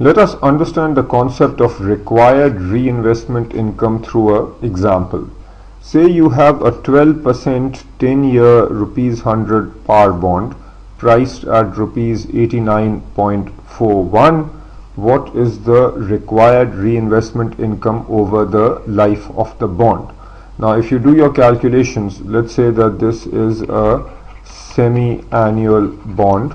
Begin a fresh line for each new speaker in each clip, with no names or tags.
Let us understand the concept of required reinvestment income through an example. Say you have a 12% 10-year rupees 100 par bond priced at rupees 89.41. What is the required reinvestment income over the life of the bond? Now if you do your calculations, let's say that this is a semi-annual bond.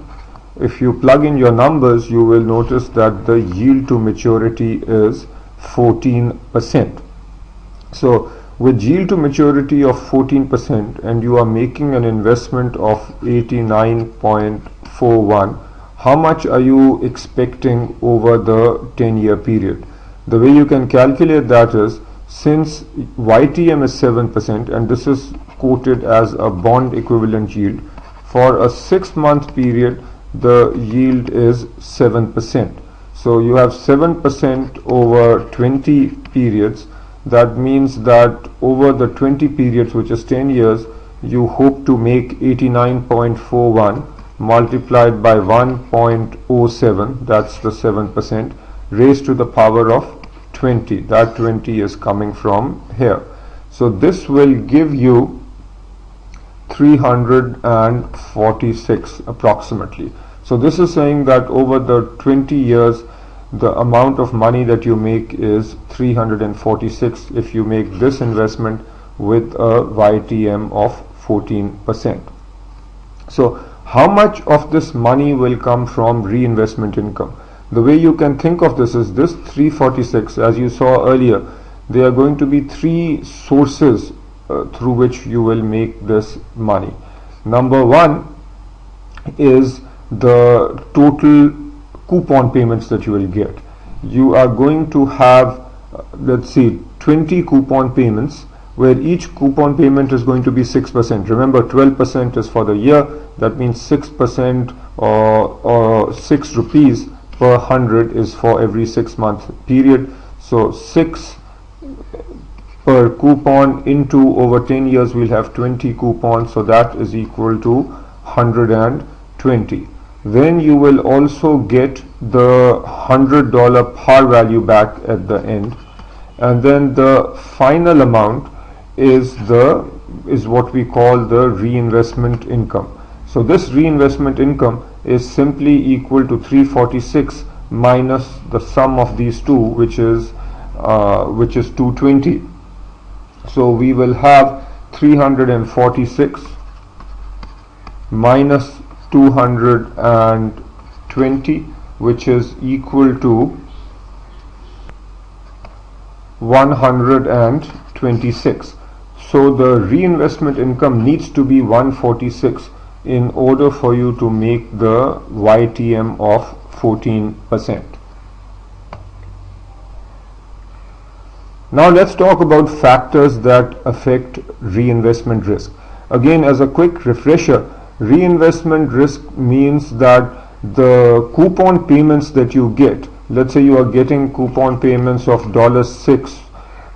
If you plug in your numbers, you will notice that the yield to maturity is 14%. So with yield to maturity of 14% and you are making an investment of 89.41, how much are you expecting over the 10-year period? The way you can calculate that is, since YTM is 7% and this is quoted as a bond equivalent yield, for a 6-month period the yield is 7%. So you have 7% over 20 periods. That means that over the 20 periods, which is 10 years, you hope to make 89.41 multiplied by 1.07, that's the 7%, raised to the power of 20. That 20 is coming from here. So this will give you 346 approximately. So this is saying that over the 20 years the amount of money that you make is 346 if you make this investment with a YTM of 14%. So how much of this money will come from reinvestment income? The way you can think of this is this 346, as you saw earlier, there are going to be three sources through which you will make this money. Number one is the total coupon payments that you will get. You are going to have let's see 20 coupon payments where each coupon payment is going to be 6%. Remember, 12% is for the year. That means 6% or 6 rupees per 100 is for every 6-month period. So 6 per coupon into over 10 years we'll have 20 coupons, so that is equal to 120. Then you will also get the $100 par value back at the end, and then the final amount is what we call the reinvestment income. So this reinvestment income is simply equal to 346 minus the sum of these two, which is 220. So we will have 346 minus 220, which is equal to 126. So the reinvestment income needs to be 146 in order for you to make the YTM of 14%. Now let's talk about factors that affect reinvestment risk. Again, as a quick refresher, reinvestment risk means that the coupon payments that you get, let's say you are getting coupon payments of $6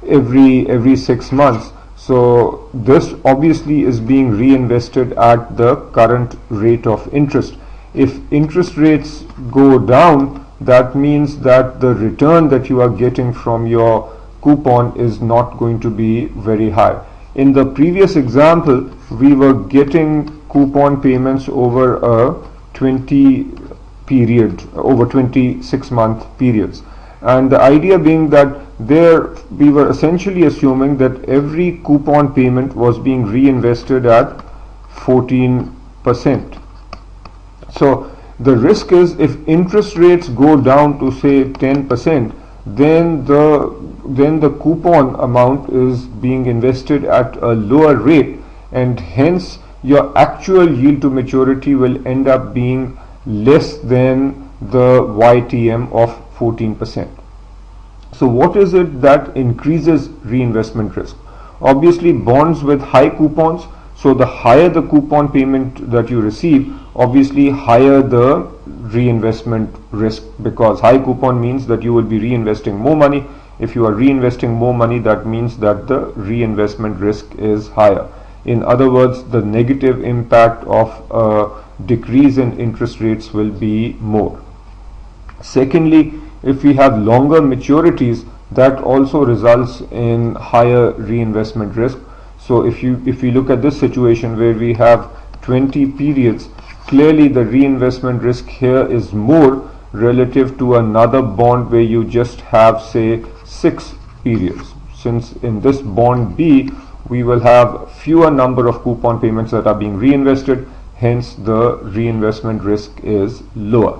every 6 months, so this obviously is being reinvested at the current rate of interest. If interest rates go down, that means that the return that you are getting from your coupon is not going to be very high. In the previous example, we were getting coupon payments over a 26-month periods, and the idea being that there we were essentially assuming that every coupon payment was being reinvested at 14%. So the risk is, if interest rates go down to say 10%, then the coupon amount is being invested at a lower rate, and hence your actual yield to maturity will end up being less than the YTM of 14%. So what is it that increases reinvestment risk? Obviously bonds with high coupons. So the higher the coupon payment that you receive, obviously higher the reinvestment risk, because high coupon means that you will be reinvesting more money. If you are reinvesting more money, that means that the reinvestment risk is higher. In other words, the negative impact of a decrease in interest rates will be more. Secondly, if we have longer maturities, that also results in higher reinvestment risk. So if we look at this situation where we have 20 periods, clearly the reinvestment risk here is more relative to another bond where you just have, say, 6 periods. Since in this bond B we will have fewer number of coupon payments that are being reinvested, hence the reinvestment risk is lower.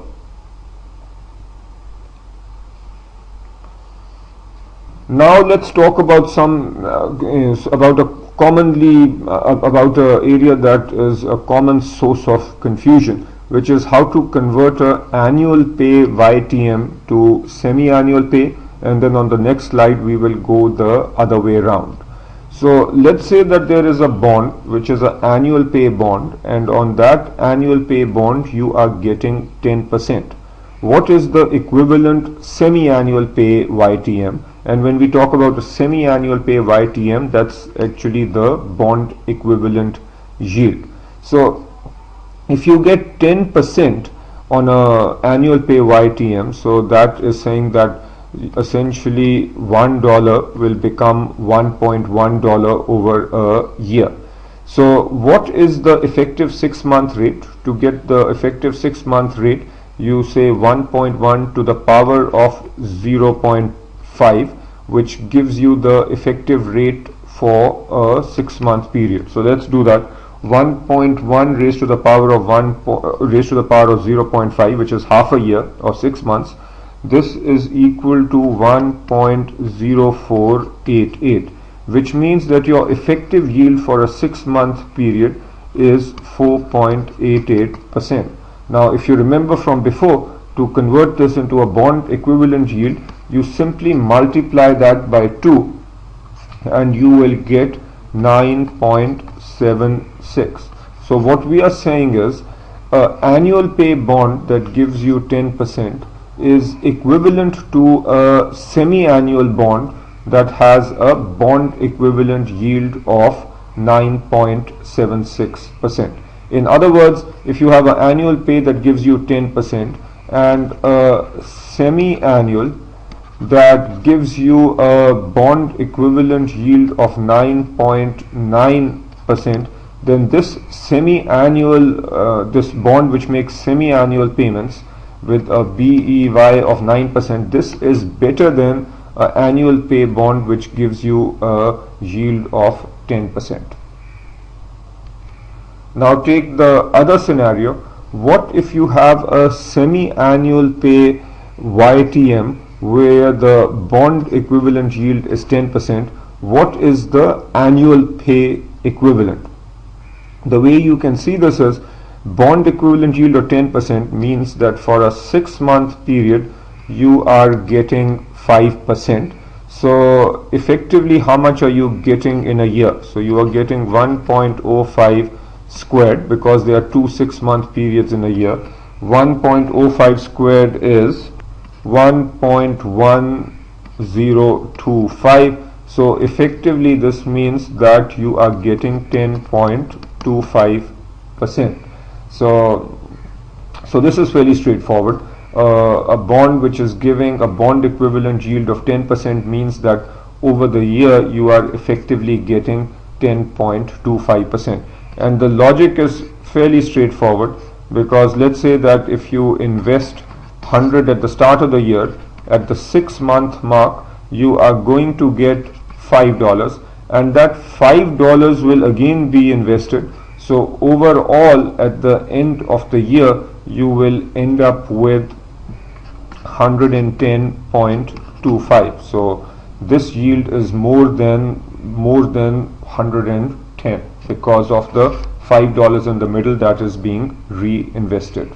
Now let's talk about about a area that is a common source of confusion, which is how to convert a annual pay YTM to semi-annual pay, and then on the next slide we will go the other way around. So let's say that there is a bond which is an annual pay bond, and on that annual pay bond you are getting 10%. What is the equivalent semi-annual pay YTM? And when we talk about the semi-annual pay YTM, that's actually the bond equivalent yield. So if you get 10% on a annual pay YTM, so that is saying that essentially $1 will become $1.1 over a year. So what is the effective 6-month rate? To get the effective 6-month rate, you say 1.1 to the power of 0.5, which gives you the effective rate for a 6-month period. So let's do that. 1.1 raised to the power of 0.5, which is half a year or 6 months. This is equal to 1.0488, which means that your effective yield for a 6-month period is 4.88%. Now if you remember from before, to convert this into a bond equivalent yield, you simply multiply that by 2 and you will get 9.76. So what we are saying is an annual pay bond that gives you 10% is equivalent to a semi-annual bond that has a bond equivalent yield of 9.76%. In other words, if you have an annual pay that gives you 10% and a semi-annual that gives you a bond equivalent yield of 9.9%, then this semi-annual, this bond which makes semi-annual payments with a BEY of 9%, this is better than an annual pay bond which gives you a yield of 10%. Now take the other scenario. What if you have a semi-annual pay YTM where the bond equivalent yield is 10%? What is the annual pay equivalent? The way you can see this is bond equivalent yield of 10% means that for a 6-month period you are getting 5%. So effectively how much are you getting in a year? So you are getting 1.05 squared, because there are 2 6-month periods in a year. 1.05 squared is 1.1025. So effectively this means that you are getting 10.25%. So this is fairly straightforward. A bond which is giving a bond equivalent yield of 10% means that over the year you are effectively getting 10.25%. And the logic is fairly straightforward, because let's say that if you invest 100 at the start of the year, at the 6-month mark you are going to get $5, and that $5 will again be invested. So overall at the end of the year you will end up with 110.25. So this yield is more than 110 because of the $5 in the middle that is being reinvested.